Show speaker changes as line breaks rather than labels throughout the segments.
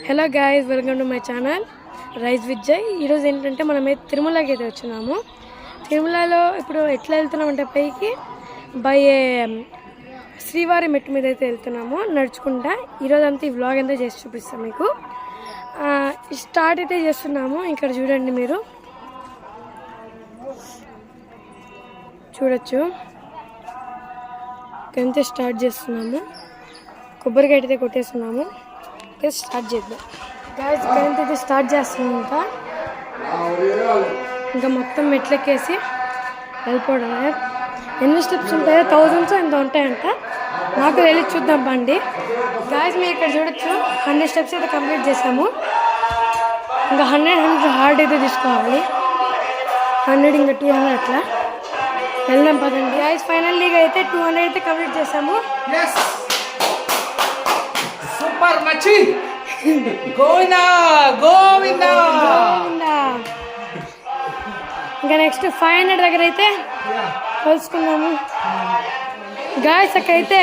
Hello guys, welcome to my channel rice with జై. ఈరోజు ఏంటంటే మనమైతే తిరుమలకి అయితే వచ్చినాము. తిరుమలలో ఇప్పుడు ఎట్లా వెళ్తున్నామంటే పైకి బై శ్రీవారి మెట్టు మీద అయితే వెళ్తున్నాము నడుచుకుంటా. ఈరోజు అంతా ఈ వ్లాగ్ అంతా చేసి చూపిస్తాం మీకు. స్టార్ట్ అయితే చేస్తున్నాము. ఇక్కడ చూడండి, మీరు చూడొచ్చు. ఇక్కడంతా స్టార్ట్ చేస్తున్నాము. కొబ్బరికాయ అయితే కొట్టేస్తున్నాము. స్టార్ట్ చేద్దాం గాయ్స్. ఇక్కడంతా స్టార్ట్ చేస్తున్నాం. ఇంకా మొత్తం మెట్లెక్కేసి వెళ్ళిపోవడమే. ఎన్ని స్టెప్స్ ఉంటాయో 1000 ఎంత ఉంటాయంట. నాకు వెళ్ళి చూద్దాం బండి గాయ్స్. మీరు ఇక్కడ చూడొచ్చు, 100 స్టెప్స్ అయితే కంప్లీట్ చేసాము. ఇంకా 100 హార్డ్ అయితే తీసుకోవాలి. 100 ఇంకా 200 అట్లా వెళ్దాం పదండి గాయ్స్. ఫైనల్లీగా అయితే 200 అయితే కంప్లీట్ చేసాము.
సూపర్ మచ్చి గోవిందా గోవిందా
గోవిందా. ఇంకా నెక్స్ట్ 500 దగ్గర అయితే కలుసుకున్నాము గాయ్స్. అక్కడైతే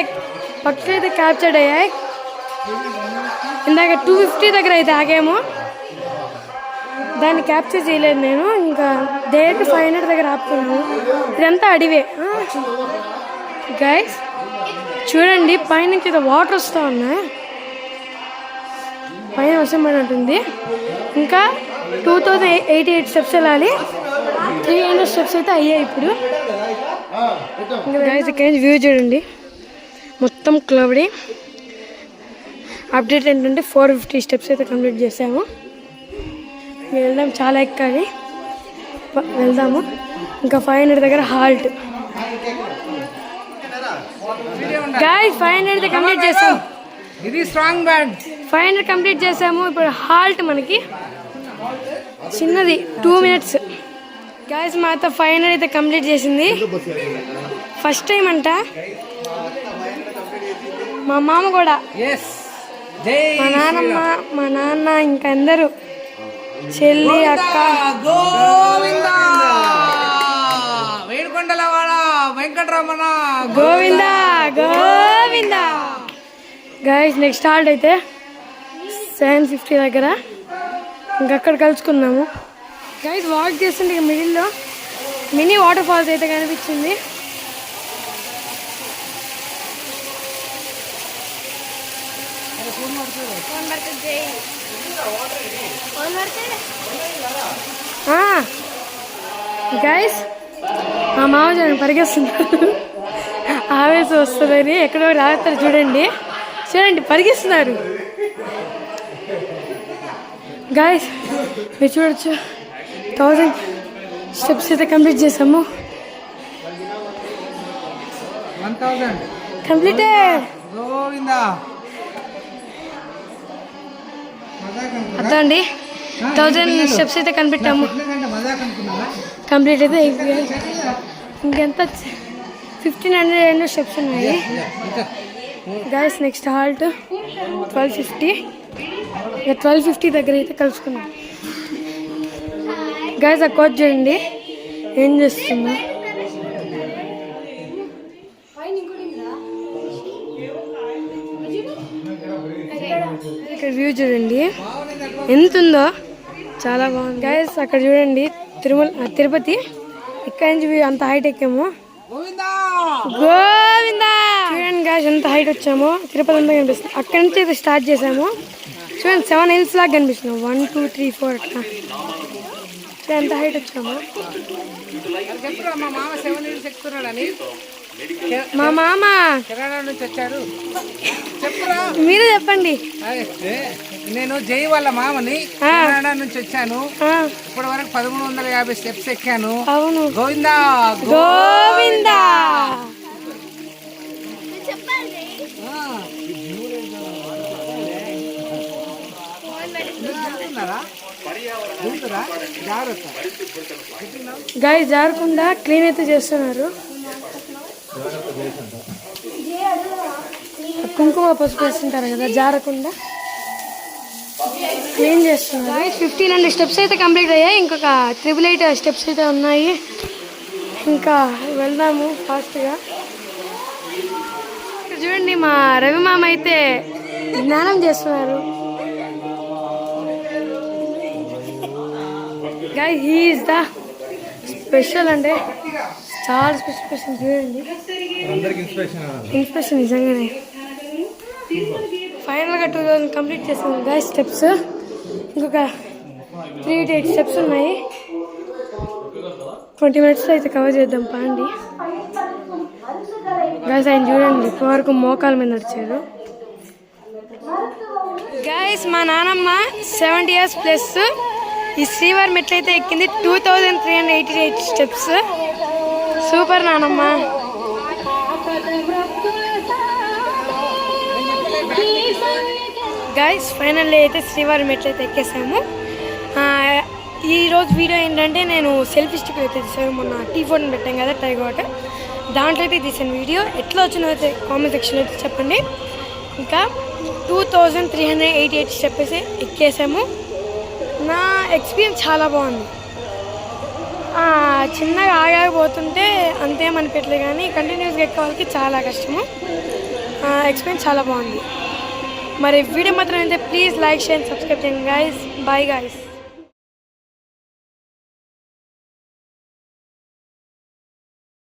పక్షులు అయితే క్యాప్చర్డ్ అయ్యాయి. ఇందాక 250 దగ్గర అయితే ఆగాము, దాన్ని క్యాప్చర్ చేయలేదు నేను. ఇంకా డైరెక్ట్ 500 దగ్గర ఆపుకున్నాము. ఇదంతా అడివే గాయ్స్. చూడండి, పైనుంచి అయితే వాటర్ వస్తూ ఉన్నాయి. పైన వర్షం పడినట్టుంది. ఇంకా 2088 స్టెప్స్ వెళ్ళాలి. 300 స్టెప్స్ అయితే అయ్యాయి ఇప్పుడు. గైస్ ఇక్కడ వ్యూ చూడండి, మొత్తం క్లౌడీ. అప్డేట్ ఏంటంటే 450 స్టెప్స్ అయితే కంప్లీట్ చేసాము. వెళ్దాం, చాలా ఎక్కాలి, వెళ్దాము. ఇంకా 500 దగ్గర హాల్ట్ గైస్. 500 అయితే కంప్లీట్ చేసాము.
ఇది స్ట్రాంగ్ బ్యాండ్.
500 కంప్లీట్ చేసాము. ఇప్పుడు హాల్ట్ మనకి చిన్నది 2 minutes గాయస్. మా అత్త 500 అయితే కంప్లీట్ చేసింది. ఫస్ట్ టైం అంట. మా మామ కూడా, మా నాన్నమ్మ, మా నాన్న, ఇంకా అందరూ, చెల్లి, అక్క.
గోవిందా వేడుకొండలవాడ Venkataramana
Govinda Govinda. Guys next halt అయితే 750 దగ్గర. ఇంకక్కడ కలుసుకున్నాము గాయస్. వాక్ చేస్తుంటే ఇక మిడిల్లో మినీ వాటర్ ఫాల్స్ అయితే కనిపించింది. గాయస్ మా మామ పరిగెస్తున్నారు. ఆవేశం వస్తుందని ఎక్కడో రాత్రి చూడండి, చూడండి పరిగెస్తున్నారు గాయస్. మీరు చూడొచ్చు, 1000 స్టెప్స్ అయితే కంప్లీట్ చేసాము.
1000
కంప్లీటెడ్. అర్థండి, 1000 స్టెప్స్ అయితే కనిపెట్టాము. కంప్లీట్ అయితే ఇంకెంత 1500 స్టెప్స్ ఉన్నాయి గాయస్. Next halt 1250. ఇక 1250 దగ్గర అయితే కలుసుకున్నాం గాయస్. ఆ కోచ్ చూడండి ఏం చేస్తుందా. ఇక్కడ వ్యూ చూడండి ఎంత ఉందో, చాలా బాగుంది గాయస్. అక్కడ చూడండి తిరుపతి. ఇక్కడ నుంచి వ్యూ అంత హైట్ ఎక్కాము. గోవిందా. చూడండి గాయస్ ఎంత హైట్ వచ్చామో. తిరుపతి అంతా కనిపిస్తుంది. అక్కడి నుంచి అయితే స్టార్ట్ చేసాము. చూడండి 7 hills లాగా కనిపిస్తున్నాం. 1 2 3 4 అట్లా. ఎంత హైట్ వచ్చాము. మా మామ
నుంచి వచ్చారు.
మీరే చెప్పండి.
నేను జై వాళ్ళ మామని కెనడా నుంచి వచ్చాను. ఇప్పటి వరకు 1350 స్టెప్స్ ఎక్కాను.
అవును.
గోవిందా
గోవిందా. గాయ జారకుండా క్లీన్ అయితే చేస్తున్నారు. కుంకుమ పసుపు వేస్తుంటారు కదా, జారకుండా క్లీన్ చేస్తున్నారు. 1500 స్టెప్స్ అయితే కంప్లీట్ అయ్యాయి. ఇంకొక 888 స్టెప్స్ అయితే ఉన్నాయి. ఇంకా వెళ్దాము ఫాస్ట్గా. చూడండి, మా రవి మామ అయితే జ్ఞానం చేస్తున్నారు. Guys he is the special అంటే చాలా స్పెషల్ చూడండి, ఇన్స్పిరేషన్ నిజంగానే. ఫైనల్గా 2000 కంప్లీట్ చేసాము గైస్ స్టెప్స్. ఇంకొక 3-8 స్టెప్స్ ఉన్నాయి. 20 minutesలో అయితే కవర్ చేద్దాం పాండి. గైస్ ఆయన చూడండి ఇప్పటివరకు మోకాల మీద నడిచారు. గైస్ మా నానమ్మ 70 years ప్లస్ ఈ శ్రీవారి మెట్లయితే ఎక్కింది. 2388 స్టెప్స్. సూపర్ నానమ్మ. గైస్ ఫైనల్లీ అయితే శ్రీవారి మెట్లయితే ఎక్కేసాము. ఈరోజు వీడియో ఏంటంటే నేను సెల్ఫీ స్టిక్ అయితే తీసాను. మొన్న T4 పెట్టాం కదా టైగర్ వాటర్, దాంట్లో అయితే తీసాను వీడియో. ఎట్లా వచ్చిందో అయితే కామెంట్ సెక్షన్లో అయితే చెప్పండి. ఇంకా 2388 స్టెప్ అయితే ఎక్కేసాము. నా ఎక్స్పీరియన్స్ చాలా బాగుంది. చిన్నగా ఆగాకపోతుంటే అంతేమనిపెట్టలే, కానీ కంటిన్యూస్గా ఎక్కే చాలా కష్టము. ఎక్స్పీరియన్స్ చాలా బాగుంది. మరి వీడియో మాత్రం అయితే ప్లీజ్ లైక్ షేర్ సబ్స్క్రైబ్ చేయండి గైస్. Bye guys.